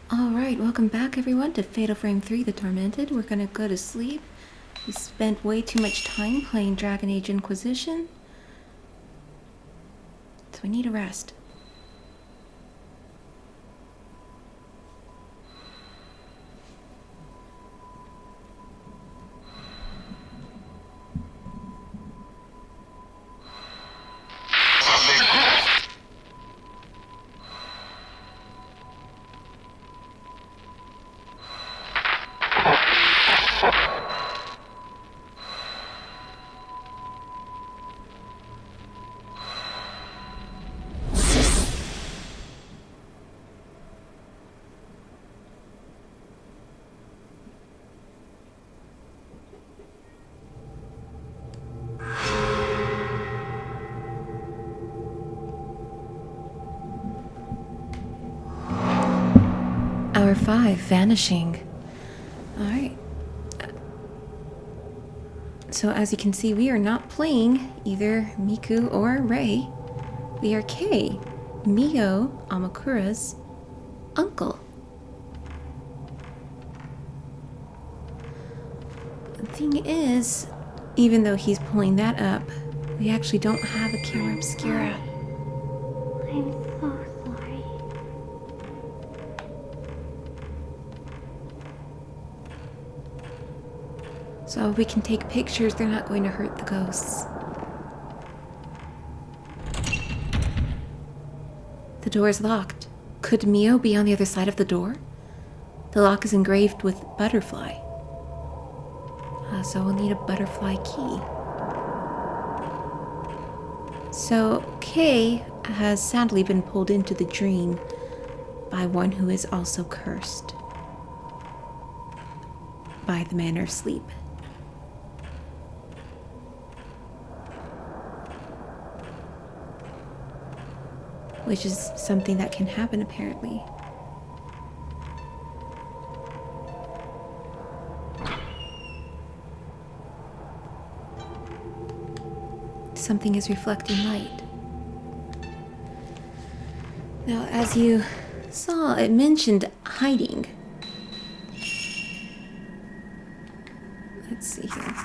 Alright, welcome back everyone to Fatal Frame 3, The Tormented. We're gonna go to sleep. We spent way too much time playing Dragon Age Inquisition, so we need a rest. Hour 5, vanishing. Alright. So as you can see, we are not playing either Miku or Rei. We are Kei, Mio Amakura's uncle. The thing is, even though he's pulling that up, we actually don't have a camera obscura. I'm so sorry. So we can take pictures, they're not going to hurt the ghosts. The door is locked. Could Mio be on the other side of the door? The lock is engraved with butterfly. So we'll need a butterfly key. So Kei has sadly been pulled into the dream by one who is also cursed by the manner of sleep. Which is something that can happen apparently. Something is reflecting light. Now, as you saw, it mentioned hiding. Let's see here.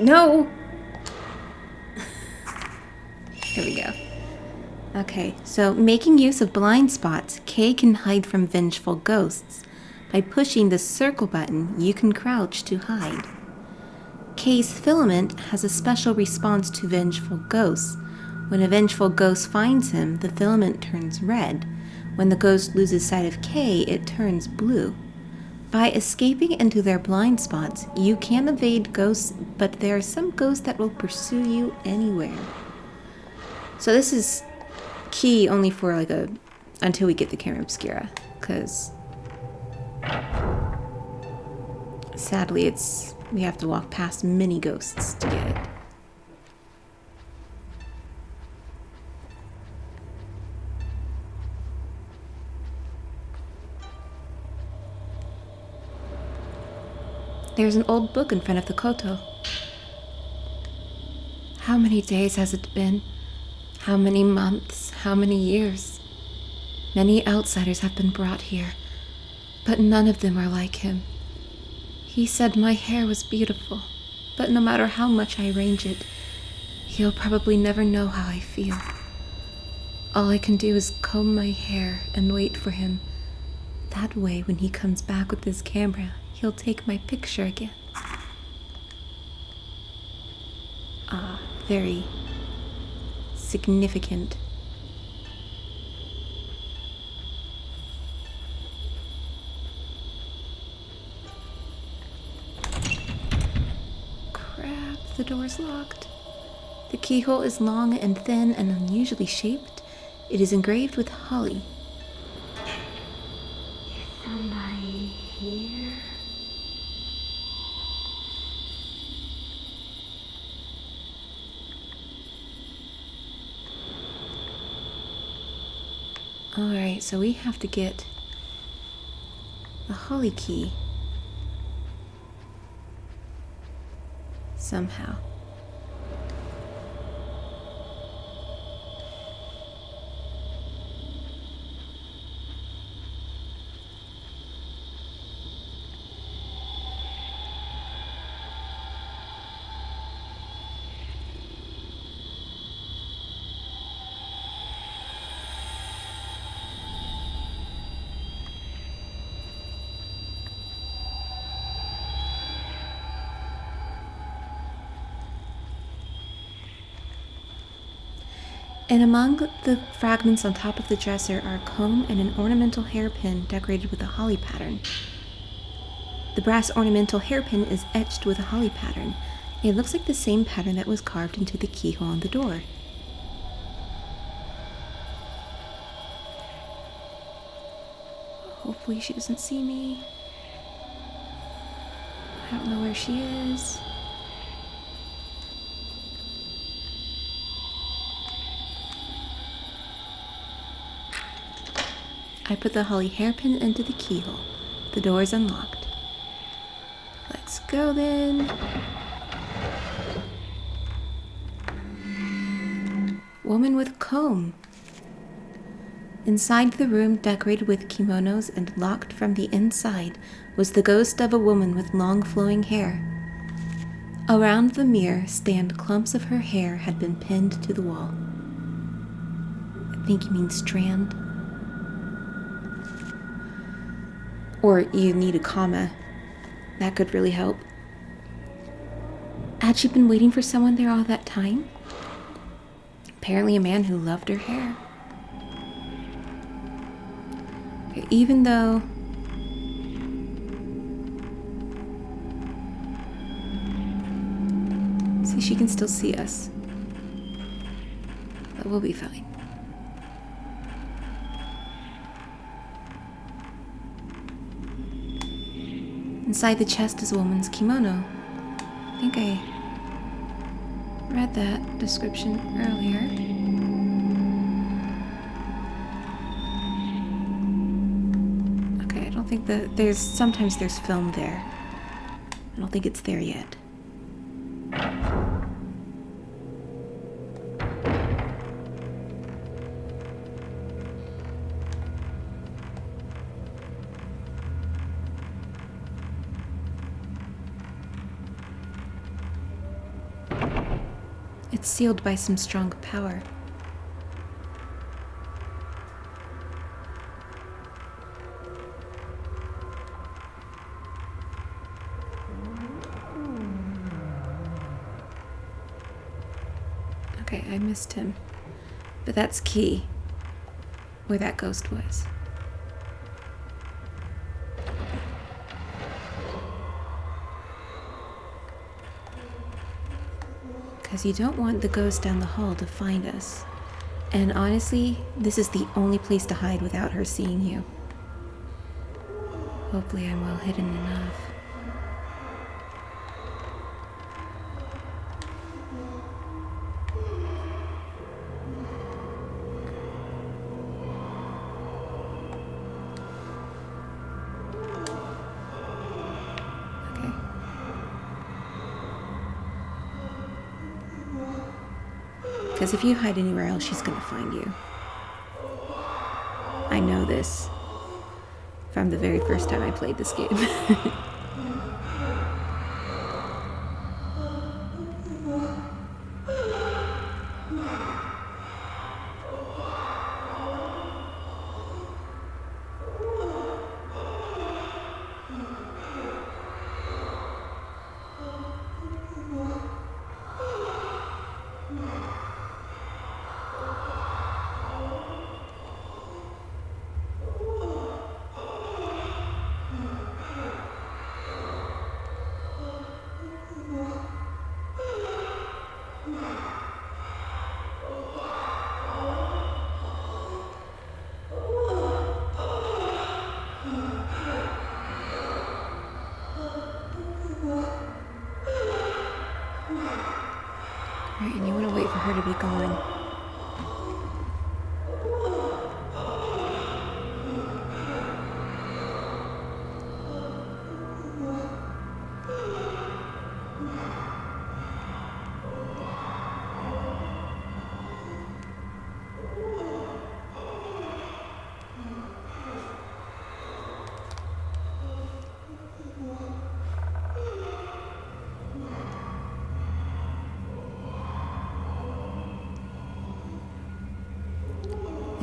No! Here we go. Okay, so making use of blind spots, Kei can hide from vengeful ghosts. By pushing the circle button, you can crouch to hide. Kei's filament has a special response to vengeful ghosts. When a vengeful ghost finds him, the filament turns red. When the ghost loses sight of Kei, it turns blue. By escaping into their blind spots, you can evade ghosts, but there are some ghosts that will pursue you anywhere. So this is key only for until we get the camera obscura, because sadly we have to walk past many ghosts to get it. There's an old book in front of the koto. How many days has it been? How many months? How many years? Many outsiders have been brought here, but none of them are like him. He said my hair was beautiful, but no matter how much I arrange it, he'll probably never know how I feel. All I can do is comb my hair and wait for him. That way, when he comes back with his camera, he'll take my picture again. Very significant. Crap, the door's locked. The keyhole is long and thin and unusually shaped. It is engraved with holly. Is somebody here? Alright, so we have to get a holly key. Somehow. And among the fragments on top of the dresser are a comb and an ornamental hairpin decorated with a holly pattern. The brass ornamental hairpin is etched with a holly pattern. It looks like the same pattern that was carved into the keyhole on the door. Hopefully she doesn't see me. I don't know where she is. I put the holly hairpin into the keyhole. The door is unlocked. Let's go then. Woman with comb. Inside the room, decorated with kimonos and locked from the inside, was the ghost of a woman with long flowing hair. Around the mirror stand clumps of her hair had been pinned to the wall. I think you mean strand. Or you need a comma. That could really help. Had she been waiting for someone there all that time? Apparently a man who loved her hair. Okay, even though... See, she can still see us. But we'll be fine. Inside the chest is a woman's kimono. I think I read that description earlier. Okay, I don't think that sometimes there's film there. I don't think it's there yet. It's sealed by some strong power. Okay, I missed him. But that's key. Where that ghost was. Because you don't want the ghost down the hall to find us. And honestly, this is the only place to hide without her seeing you. Hopefully I'm well hidden enough. Because if you hide anywhere else, she's gonna find you. I know this from the very first time I played this game. Right, and you want to wait for her to be gone.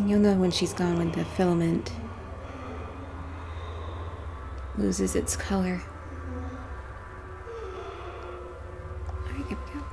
You'll know when she's gone when the filament loses its color. Alright, here we go.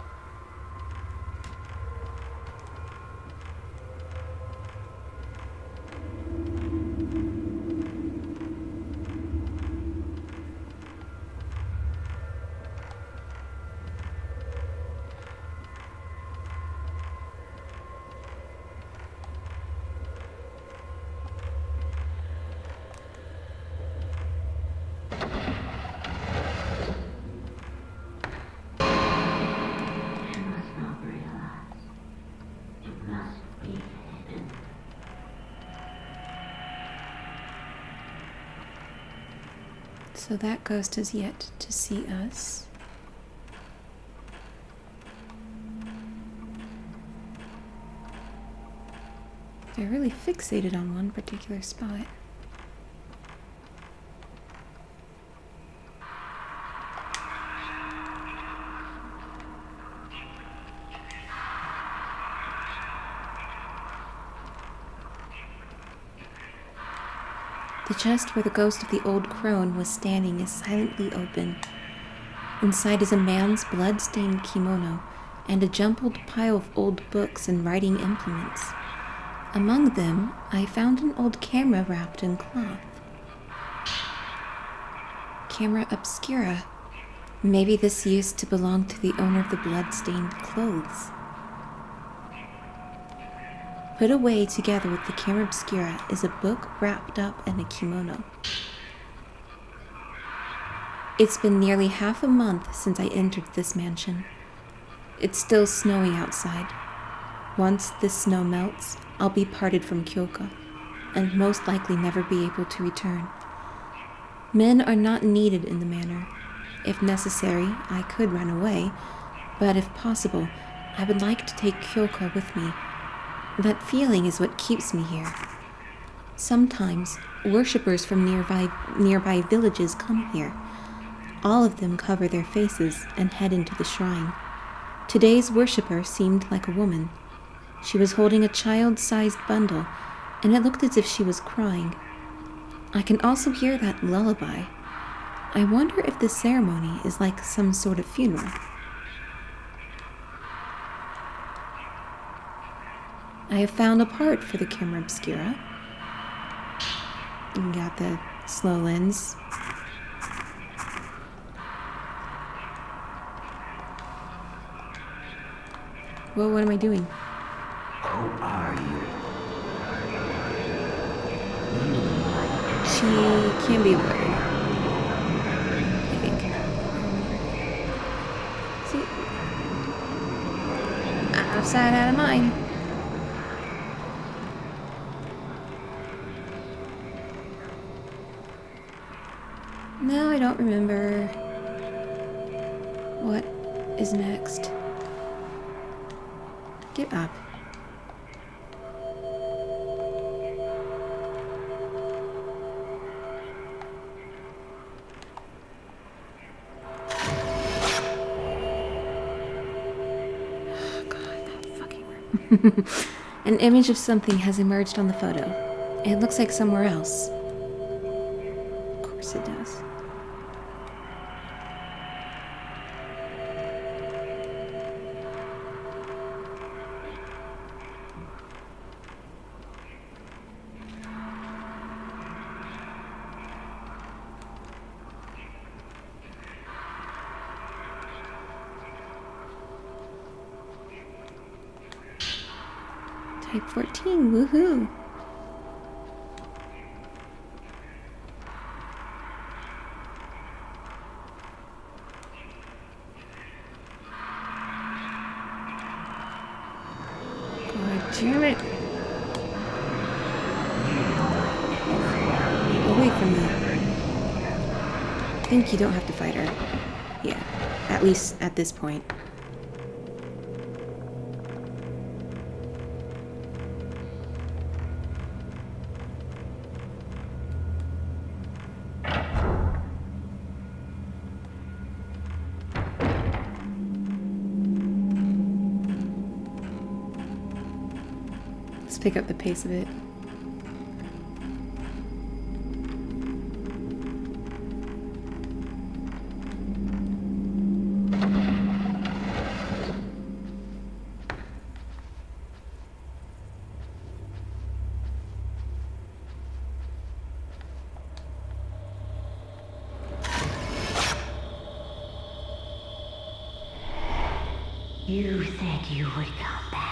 So that ghost has yet to see us. They're really fixated on one particular spot. The chest where the ghost of the old crone was standing is silently open. Inside is a man's blood-stained kimono and a jumbled pile of old books and writing implements. Among them, I found an old camera wrapped in cloth. Camera obscura. Maybe this used to belong to the owner of the blood-stained clothes. Put away together with the camera obscura is a book wrapped up in a kimono. It's been nearly half a month since I entered this mansion. It's still snowy outside. Once this snow melts, I'll be parted from Kyoka, and most likely never be able to return. Men are not needed in the manor. If necessary, I could run away, but if possible, I would like to take Kyoka with me. That feeling is what keeps me here. Sometimes, worshippers from nearby villages come here. All of them cover their faces and head into the shrine. Today's worshipper seemed like a woman. She was holding a child-sized bundle, and it looked as if she was crying. I can also hear that lullaby. I wonder if the ceremony is like some sort of funeral. I have found a part for the camera obscura. We got the slow lens. Whoa, what am I doing? Who are you? She can be blurry. I think. See? Out of sight, out of mind. No, I don't remember. What is next? Get up. Oh, God, that fucking room. An image of something has emerged on the photo. It looks like somewhere else. Of course it does. Type 14, woohoo! God damn it! Away from me. I think you don't have to fight her. Yeah, at least at this point. pick up the pace of it. You said you would come back.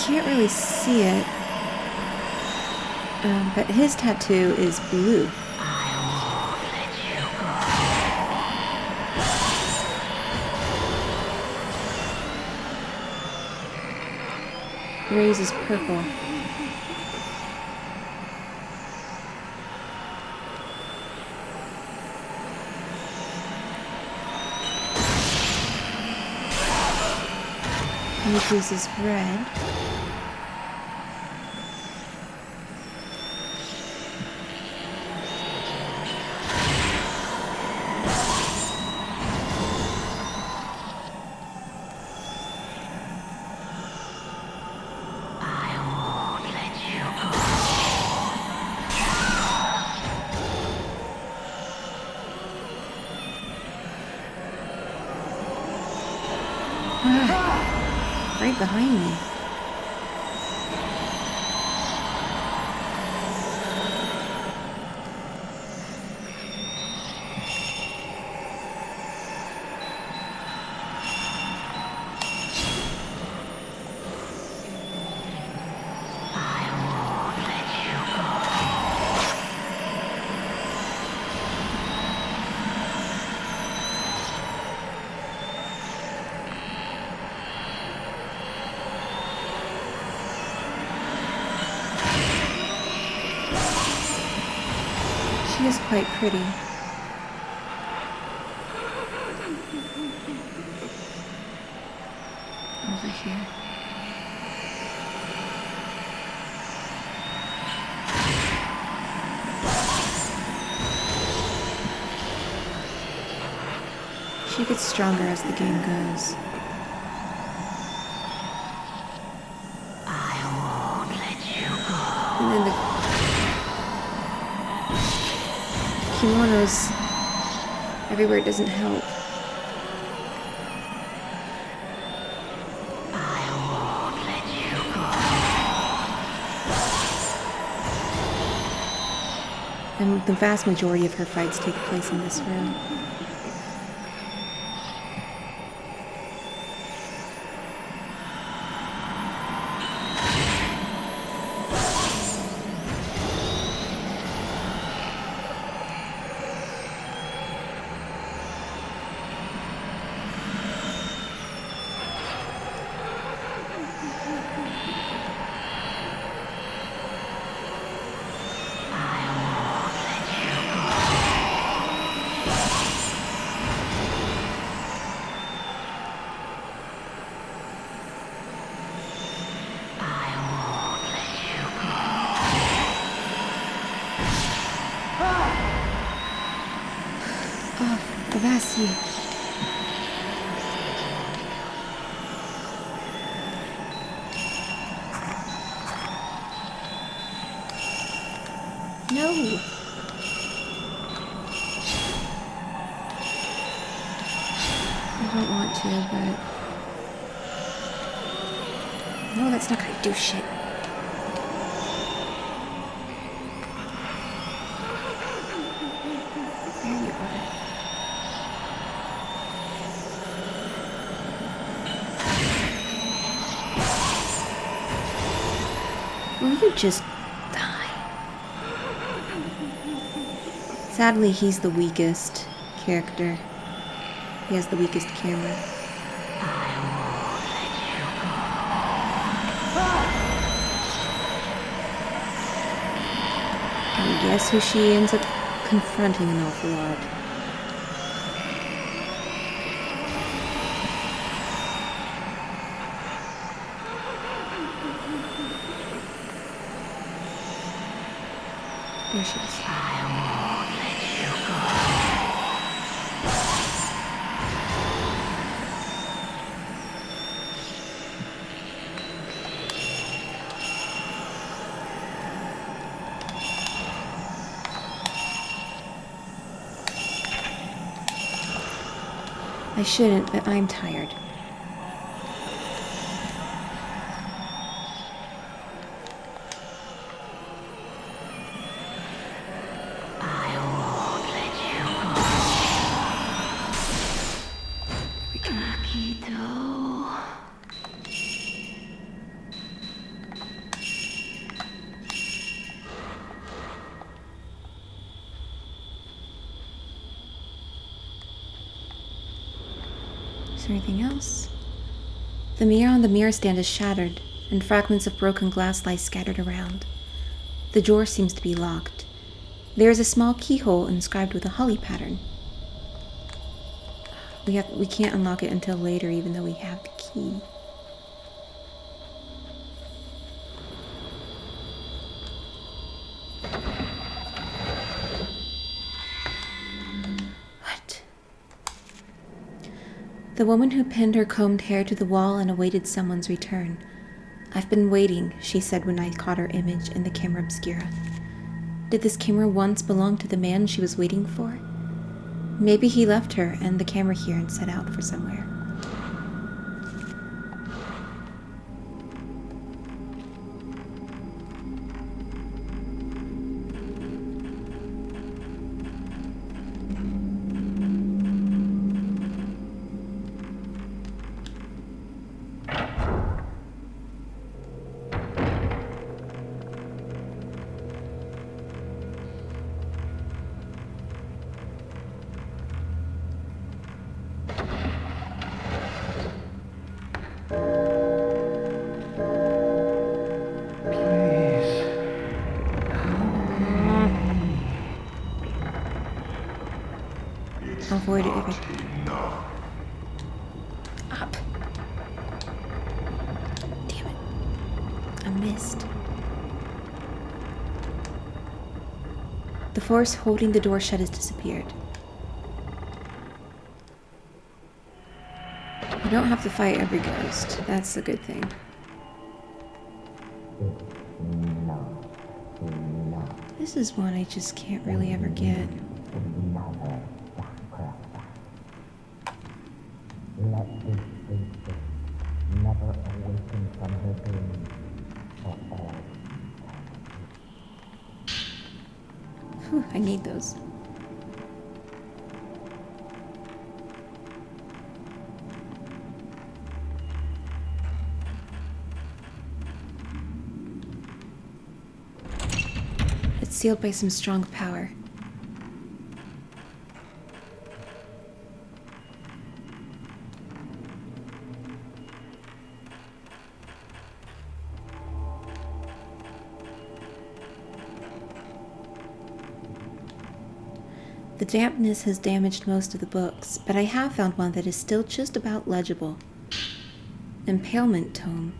Can't really see it, but his tattoo is blue. Ray's is purple. Miku's is red. Right behind me. She is quite pretty. Over here. She gets stronger as the game goes. I won't let you go. And then the kimonos everywhere doesn't help. I won't let you go. And the vast majority of her fights take place in this room. Vasi. No. I don't want to, but... No, that's not gonna do shit. There you are. Will you just die? Sadly, he's the weakest character. He has the weakest camera. Guess who she ends up confronting an awful lot. There she is. I shouldn't, but I'm tired. Is there anything else? The mirror on the mirror stand is shattered, and fragments of broken glass lie scattered around. The drawer seems to be locked. There is a small keyhole inscribed with a holly pattern. We can't unlock it until later, even though we have the key. What? The woman who pinned her combed hair to the wall and awaited someone's return. I've been waiting, she said when I caught her image in the camera obscura. Did this camera once belong to the man she was waiting for? Maybe he left her and the camera here and set out for somewhere. I'll avoid it if Up. Damn it. I missed. The force holding the door shut has disappeared. I don't have to fight every ghost. That's a good thing. This is one I just can't really ever get. Let this priestess never awaken from her dream for all. Whew, I need those. It's sealed by some strong power. The dampness has damaged most of the books, but I have found one that is still just about legible. Impalement Tome.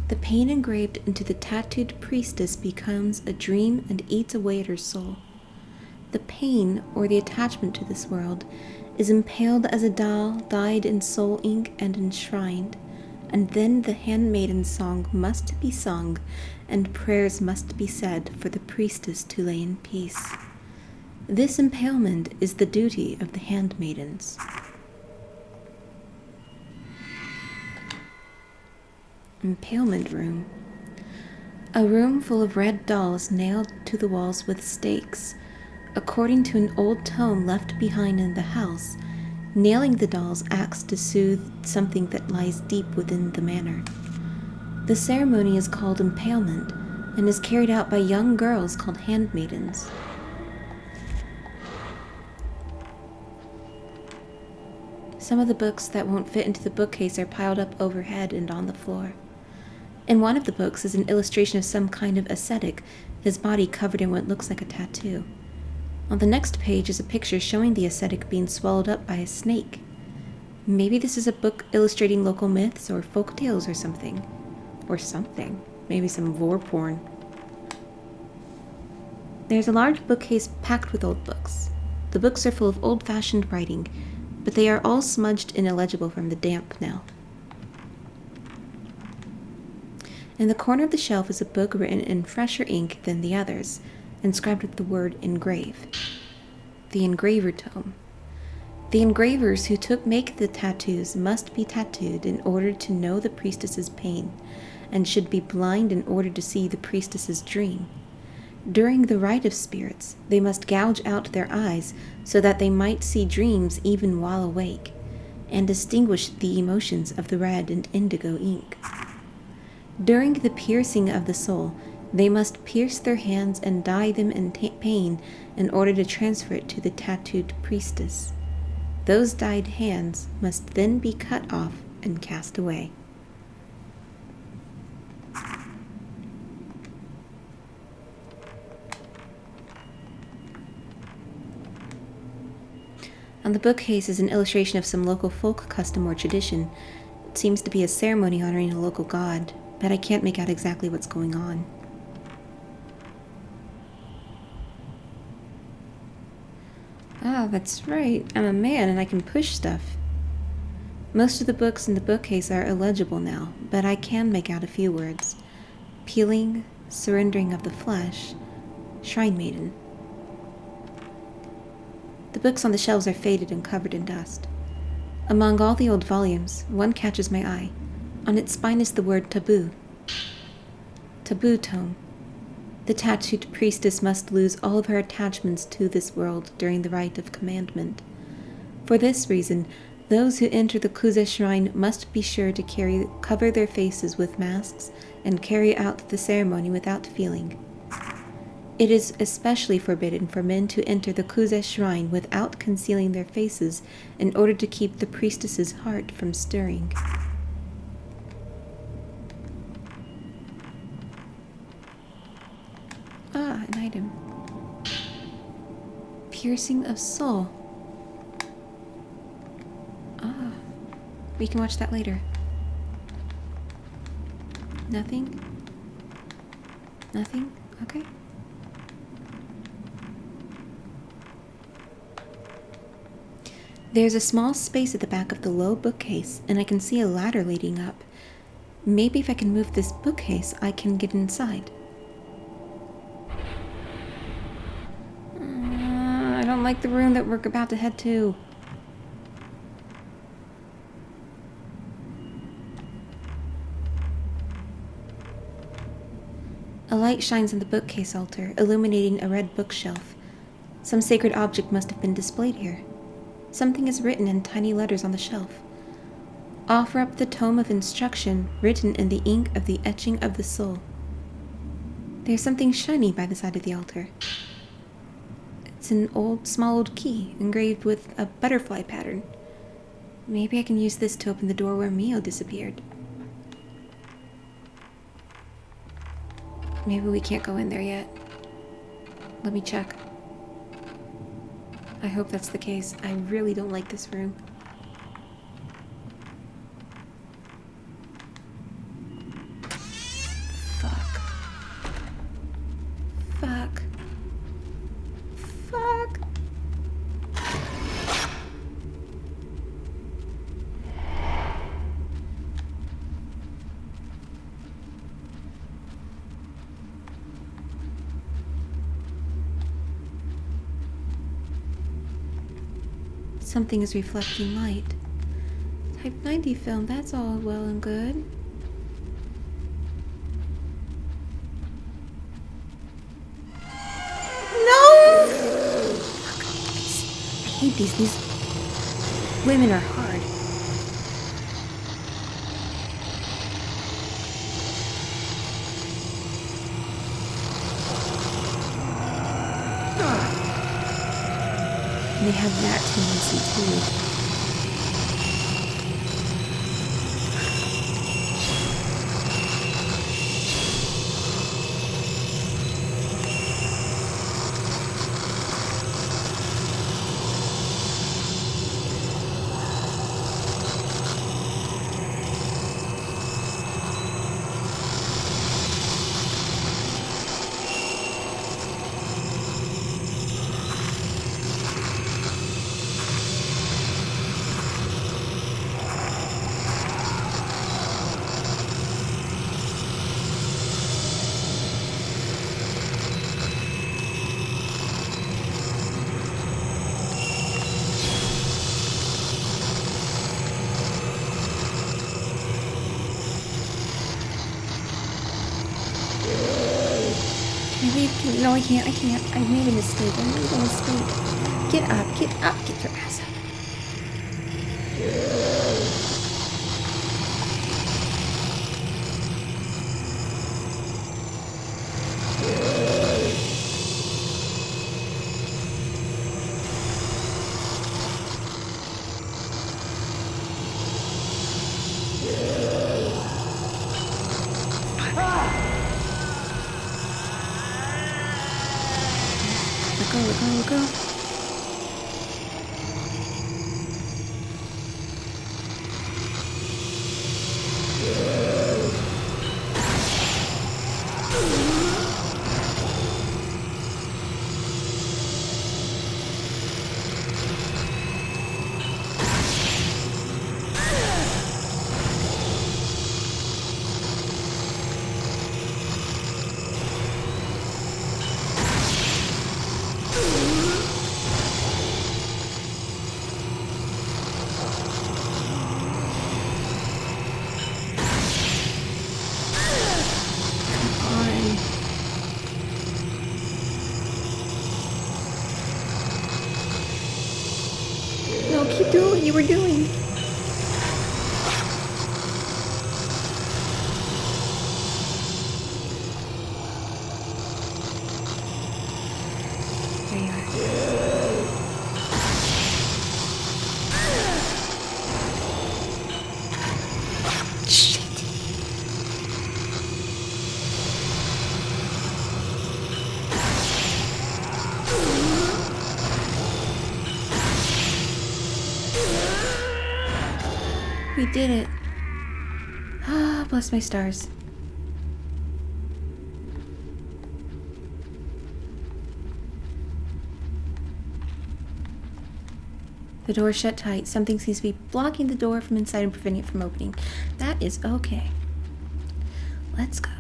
The pain engraved into the tattooed priestess becomes a dream and eats away at her soul. The pain, or the attachment to this world, is impaled as a doll dyed in soul ink and enshrined, and then the handmaiden song must be sung, and prayers must be said for the priestess to lay in peace. This impalement is the duty of the handmaidens. Impalement room. A room full of red dolls nailed to the walls with stakes. According to an old tome left behind in the house, nailing the dolls acts to soothe something that lies deep within the manor. The ceremony is called impalement and is carried out by young girls called handmaidens. Some of the books that won't fit into the bookcase are piled up overhead and on the floor. In one of the books is an illustration of some kind of ascetic his body covered in what looks like a tattoo. On the next page is a picture showing the ascetic being swallowed up by a snake. Maybe this is a book illustrating local myths or folk tales or something. Or something. Maybe some vor porn. There's a large bookcase packed with old books. The books are full of old-fashioned writing, but they are all smudged and illegible from the damp now. In the corner of the shelf is a book written in fresher ink than the others, inscribed with the word engrave. The engraver tome. The engravers who make the tattoos must be tattooed in order to know the priestess's pain, and should be blind in order to see the priestess's dream. During the rite of spirits, they must gouge out their eyes so that they might see dreams even while awake, and distinguish the emotions of the red and indigo ink. During the piercing of the soul, they must pierce their hands and dye them in pain in order to transfer it to the tattooed priestess. Those dyed hands must then be cut off and cast away. On the bookcase is an illustration of some local folk custom or tradition. It seems to be a ceremony honoring a local god, but I can't make out exactly what's going on. Ah, that's right. I'm a man and I can push stuff. Most of the books in the bookcase are illegible now, but I can make out a few words. Peeling, surrendering of the flesh, shrine maiden. The books on the shelves are faded and covered in dust. Among all the old volumes, one catches my eye. On its spine is the word taboo. Taboo tome. The tattooed priestess must lose all of her attachments to this world during the rite of commandment. For this reason, those who enter the Kuze shrine must be sure to cover their faces with masks and carry out the ceremony without feeling. It is especially forbidden for men to enter the Kuze shrine without concealing their faces in order to keep the priestess's heart from stirring. Ah, an item. Piercing of soul. Ah, we can watch that later. Nothing? Nothing? Okay. There's a small space at the back of the low bookcase, and I can see a ladder leading up. Maybe if I can move this bookcase, I can get inside. I don't like the room that we're about to head to. A light shines on the bookcase altar, illuminating a red bookshelf. Some sacred object must have been displayed here. Something is written in tiny letters on the shelf. Offer up the tome of instruction written in the ink of the etching of the soul. There's something shiny by the side of the altar. It's an small old key engraved with a butterfly pattern. Maybe I can use this to open the door where Mio disappeared. Maybe we can't go in there yet. Let me check. I hope that's the case. I really don't like this room. Fuck. Fuck. Fuck. Something is reflecting light. Type 90 film, that's all well and good. No! I hate these. These women are hard. They have that tendency too. Can I leave? No, I can't. I can't. I made a mistake. Get up. Get up. Get your ass up. Let go. No, keep doing what you were doing. There you are. Shit. We did it. Ah, bless my stars. The door is shut tight. Something seems to be blocking the door from inside and preventing it from opening. That is okay. Let's go.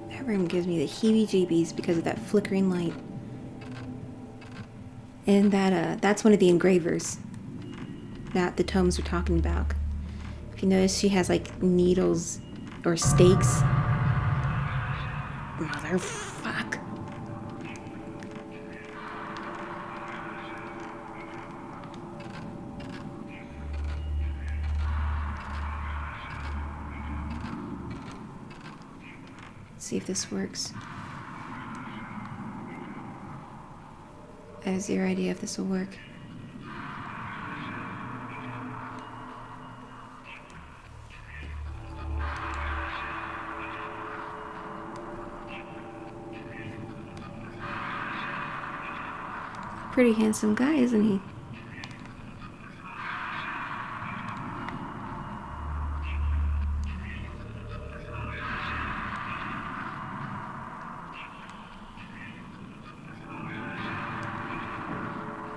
That room gives me the heebie-jeebies because of that flickering light. And that's one of the engravers that the tomes were talking about. If you notice, she has like needles or stakes. Motherfuck. Let's see if this works. I have zero idea if this will work. Pretty handsome guy, isn't he?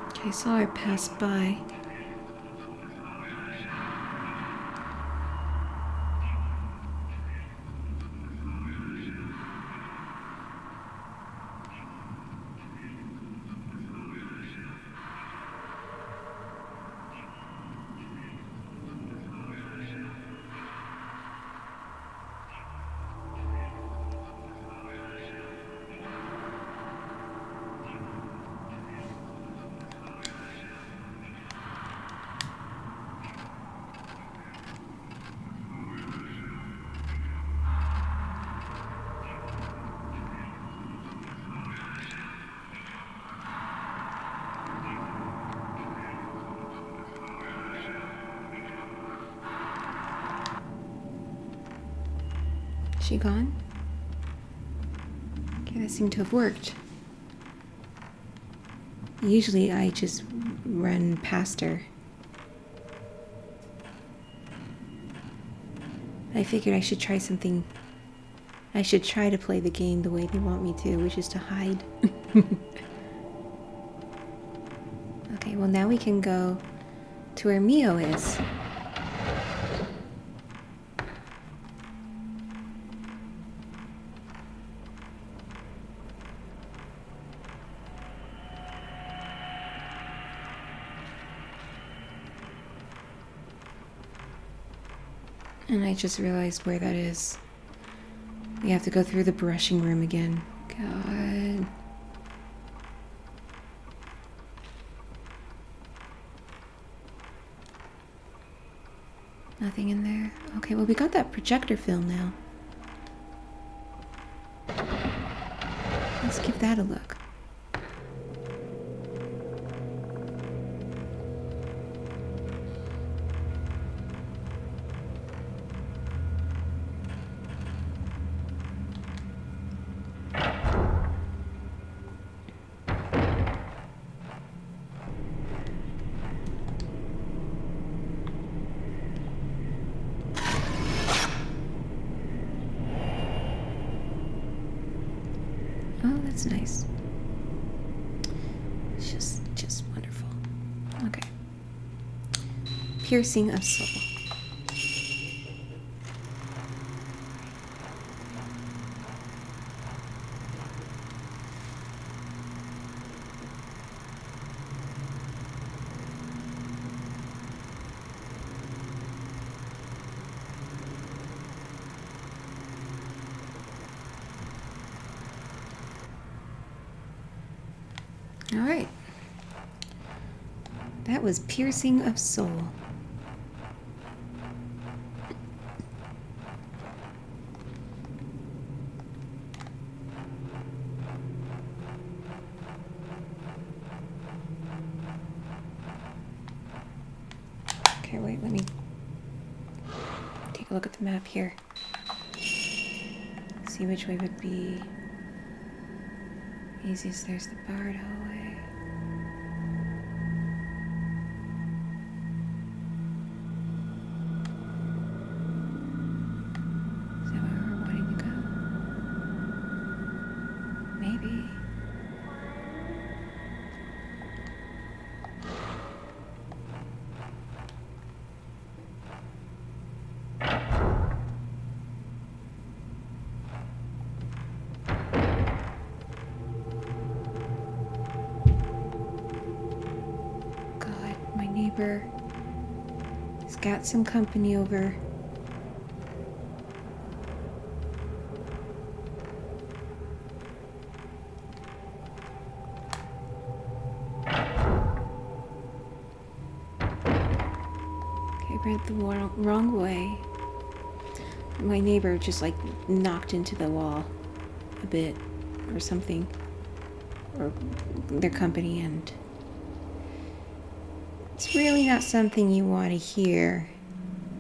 Okay, I saw her pass by. She gone? Okay, that seemed to have worked. Usually I just run past her. I figured I should try something. I should try to play the game the way they want me to, which is to hide. Okay, well now we can go to where Mio is. And I just realized where that is. We have to go through the brushing room again. God. Nothing in there. Okay, well, we got that projector film now. Let's give that a look. Oh, that's nice. It's just wonderful. Okay. Piercing of soul. All right. That was piercing of soul. Okay, wait, let me take a look at the map here. See which way would be easiest. There's the barred hallway. Is that where we're wanting to go? Maybe. Neighbor. He's got some company over. Okay, went the wrong way. My neighbor just like knocked into the wall a bit or something. Or their company, and it's really not something you want to hear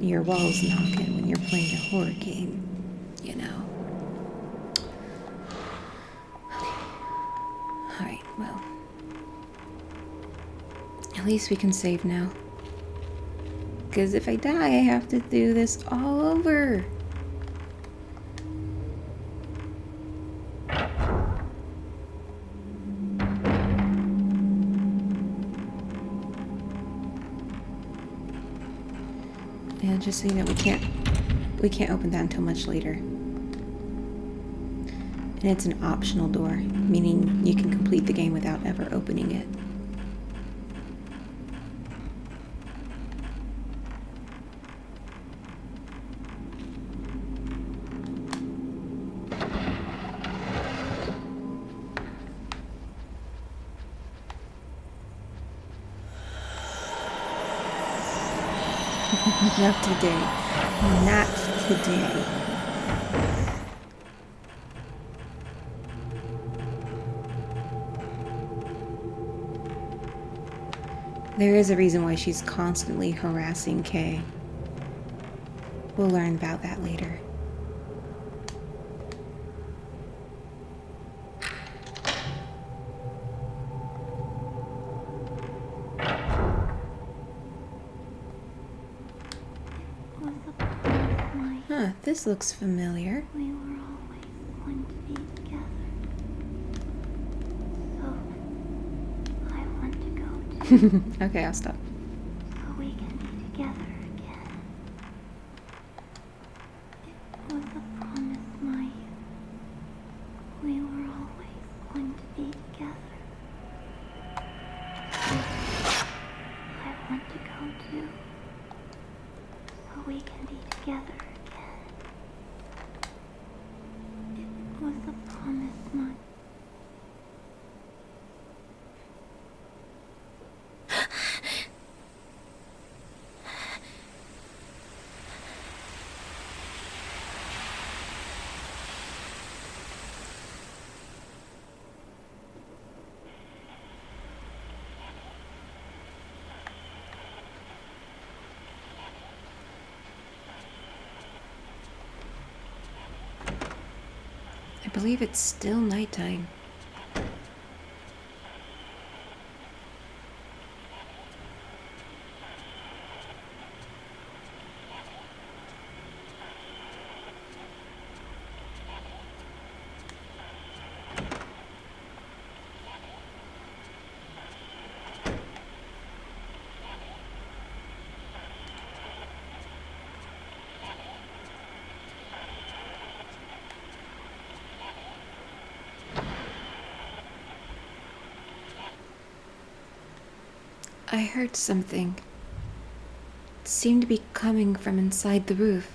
your walls knocking when you're playing a horror game, you know. Okay. Alright, well. At least we can save now. Because if I die, I have to do this all over. And just so you know, we can't open that until much later. And it's an optional door, meaning you can complete the game without ever opening it. Not today. Not today. There is a reason why she's constantly harassing Kay. We'll learn about that later. Huh, this looks familiar. We were always going to be together. So, I want to go too. Okay, I'll stop. So we can be together again. It was a promise, Maya. We were always going to be together. So, I want to go too. So we can be together. believe it's still nighttime. I heard something. It seemed to be coming from inside the roof.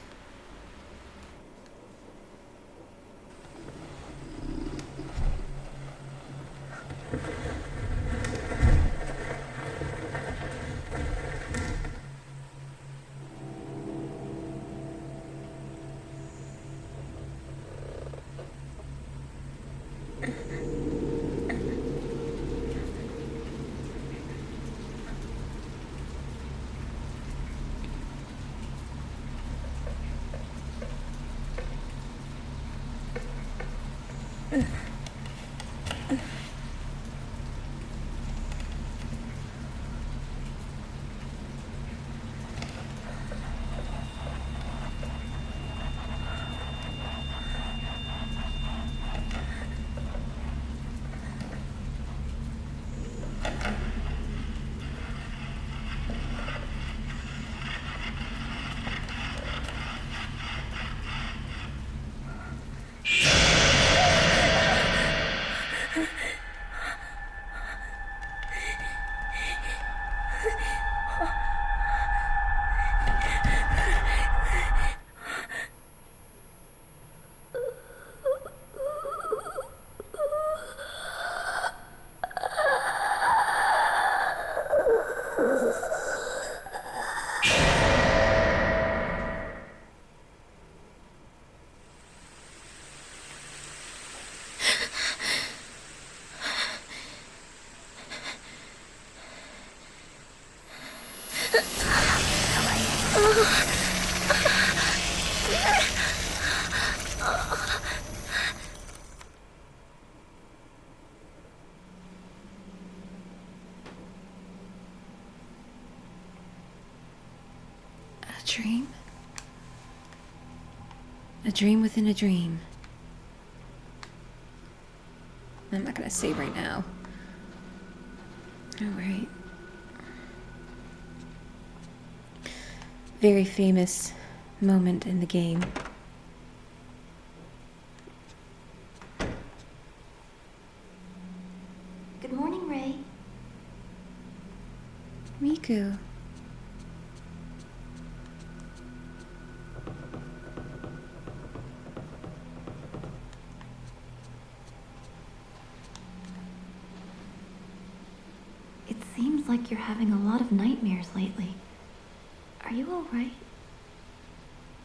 A dream? A dream within a dream. I'm not gonna save right now. Alright. Very famous moment in the game. Good morning, Ray. Miku. It seems like you're having a lot of nightmares lately. Are you all right?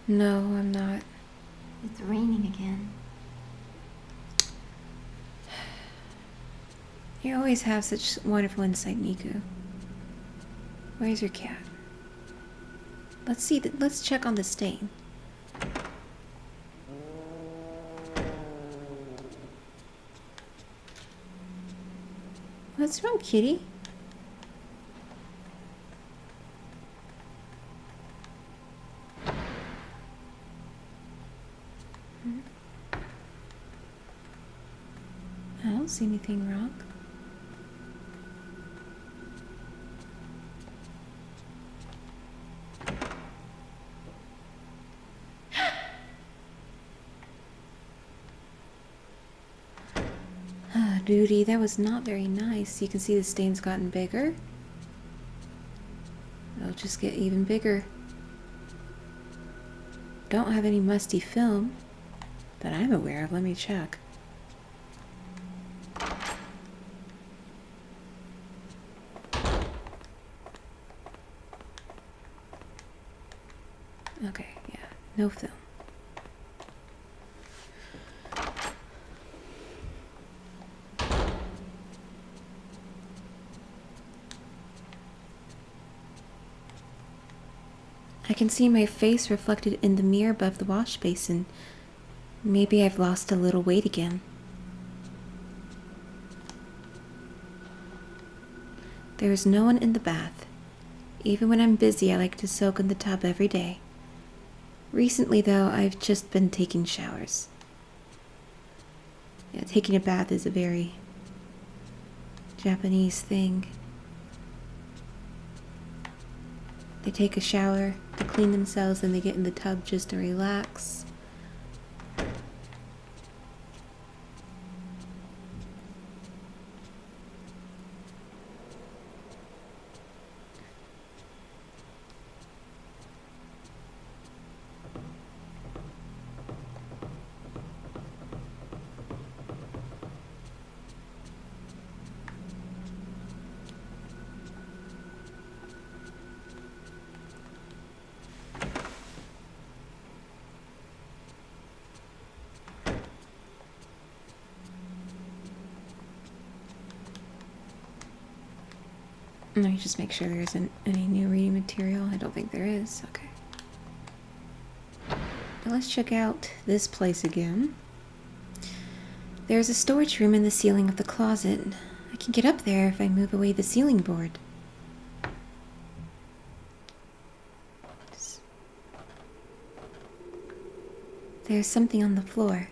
No, I'm not. It's raining again. You always have such wonderful insight, Miku. Where's your cat? Let's see. Let's check on the stain. What's wrong, kitty? I don't see anything wrong. Ah, duty, that was not very nice. You can see the stain's gotten bigger. It'll just get even bigger. Don't have any musty film that I'm aware of. Let me check. Okay, yeah, no film. I can see my face reflected in the mirror above the wash basin. Maybe I've lost a little weight again. There is no one in the bath. Even when I'm busy, I like to soak in the tub every day. Recently, though, I've just been taking showers. Yeah, taking a bath is a very Japanese thing. They take a shower to clean themselves and they get in the tub just to relax. Let me just make sure there isn't any new reading material. I don't think there is. Okay. Now let's check out this place again. There's a storage room in the ceiling of the closet. I can get up there if I move away the ceiling board. There's something on the floor.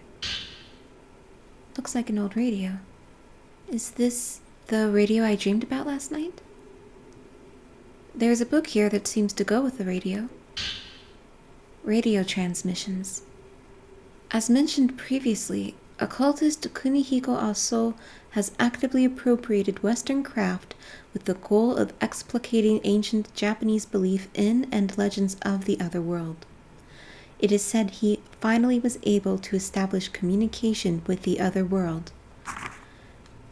Looks like an old radio. Is this the radio I dreamed about last night? There's a book here that seems to go with the radio. Radio transmissions. As mentioned previously, occultist Kunihiko Aso has actively appropriated Western craft with the goal of explicating ancient Japanese belief in and legends of the other world. It is said he finally was able to establish communication with the other world.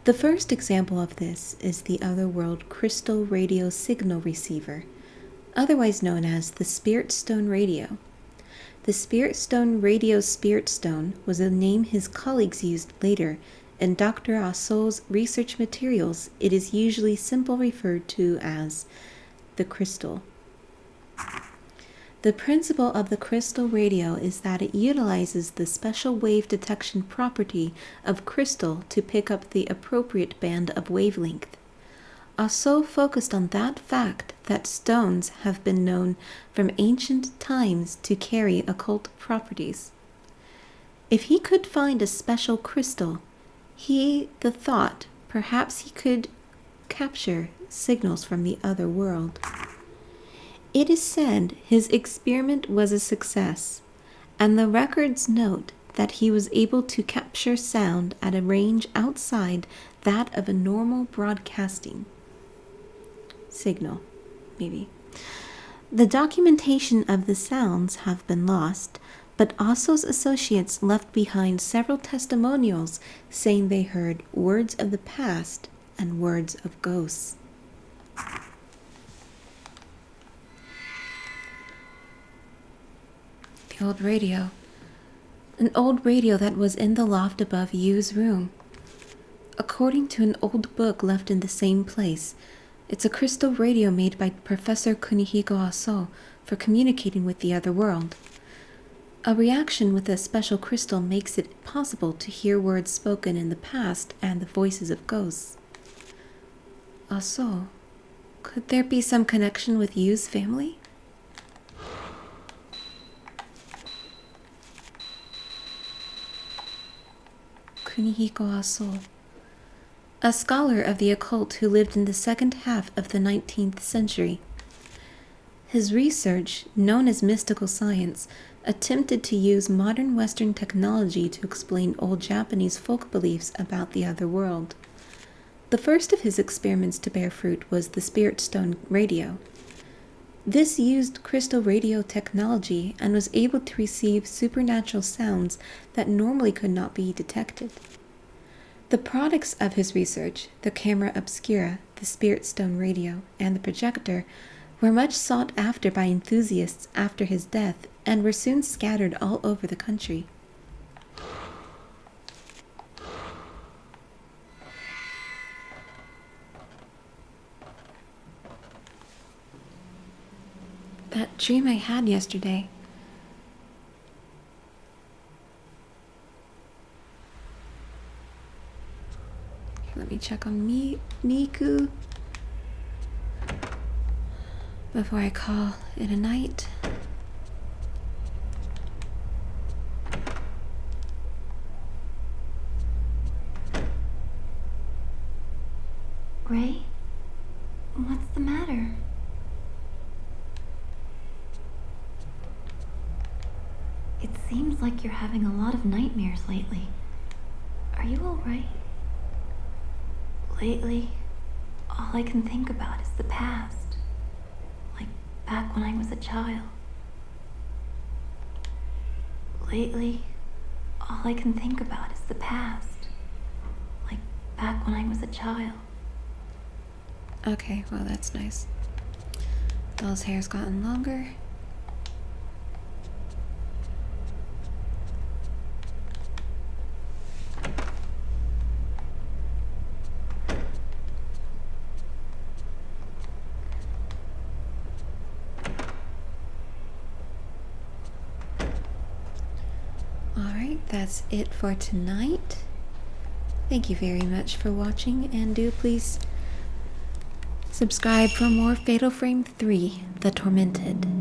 The first example of this is the Otherworld Crystal Radio Signal Receiver, otherwise known as the Spirit Stone Radio. The Spirit Stone Radio's Spirit Stone was a name his colleagues used later. In Dr. Aso's research materials, it is usually simply referred to as the crystal. The principle of the crystal radio is that it utilizes the special wave detection property of crystal to pick up the appropriate band of wavelength. Aso focused on that fact that stones have been known from ancient times to carry occult properties. If he could find a special crystal, the thought perhaps he could capture signals from the other world. It is said his experiment was a success, and the records note that he was able to capture sound at a range outside that of a normal broadcasting signal, maybe. The documentation of the sounds have been lost, but Aso's associates left behind several testimonials saying they heard words of the past and words of ghosts. Old radio. An old radio that was in the loft above Yu's room. According to an old book left in the same place, it's a crystal radio made by Professor Kunihiko Aso for communicating with the other world. A reaction with a special crystal makes it possible to hear words spoken in the past and the voices of ghosts. Aso, could there be some connection with Yu's family? Kunihiko Aso, a scholar of the occult who lived in the second half of the 19th century. His research, known as mystical science, attempted to use modern Western technology to explain old Japanese folk beliefs about the other world. The first of his experiments to bear fruit was the Spirit Stone radio. This used crystal radio technology and was able to receive supernatural sounds that normally could not be detected. The products of his research, the camera obscura, the Spirit Stone radio, and the projector, were much sought after by enthusiasts after his death and were soon scattered all over the country. That dream I had yesterday. let me check on Miku before I call it a night. Ray? What's the matter? It seems like you're having a lot of nightmares lately. Are you alright? Lately, all I can think about is the past. Like back when I was a child. Lately, all I can think about is the past. Like back when I was a child. Okay, well that's nice. Doll's hair's gotten longer. Alright, that's it for tonight. Thank you very much for watching, and do please subscribe for more Fatal Frame 3, The Tormented.